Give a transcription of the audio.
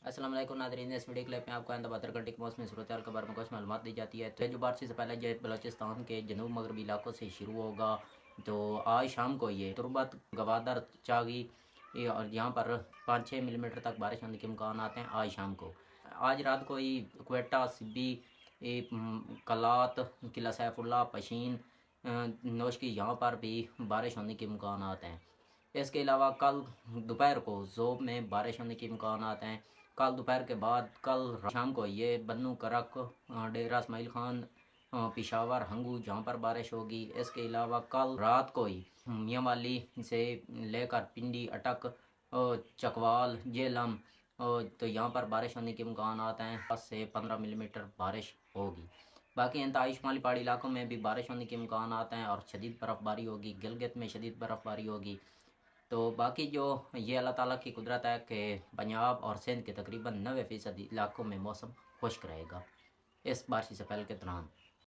अस्सलाम वालेकुम नाज़रीन, इस वीडियो क्लिप में आपको आइंदा 72 घंटे के मौसमी सूरत के बारे में कुछ मालूमात दी जाती है। तो जो बारिश से पहले जो बलोचिस्तान के जनूब मगरबी इलाकों से शुरू होगा, तो आज शाम को ये तुरबत गवादर चागी और यहाँ पर 5-6 मिलीमीटर तक बारिश होने के इम्कान आते हैं। आज शाम को, आज रात को ही क्वेटा, सिब्बी, कलात, किला सैफुल्ला, पशीन, नोशकी यहाँ पर भी बारिश होने के इम्कान आते हैं। इसके अलावा कल दोपहर को ज़ोब में बारिश होने के इम्कान हैं। कल दोपहर के बाद कल शाम को ये बन्नू, करक, डेरा इस्माइल खान, पिशावर, हंगू जहाँ पर बारिश होगी। इसके अलावा कल रात को ही मियाँ वाली से लेकर पिंडी, अटक, चकवाल, जेलम, तो यहाँ पर बारिश होने के इम्कान हैं। 10 से 15 मिलीमीटर बारिश होगी। बाकी इंतहाई शुमाली पहाड़ी इलाकों में भी बारिश होने के इम्कान हैं और शदीद बर्फ़बारी होगी। गिलगित में शदीद बर्फ़बारी होगी। तो बाकी जो ये अल्लाह ताला की कुदरत है कि पंजाब और सिंध के तकरीबन 90% इलाकों में मौसम खुश्क रहेगा इस बारिश से पहले के दौरान।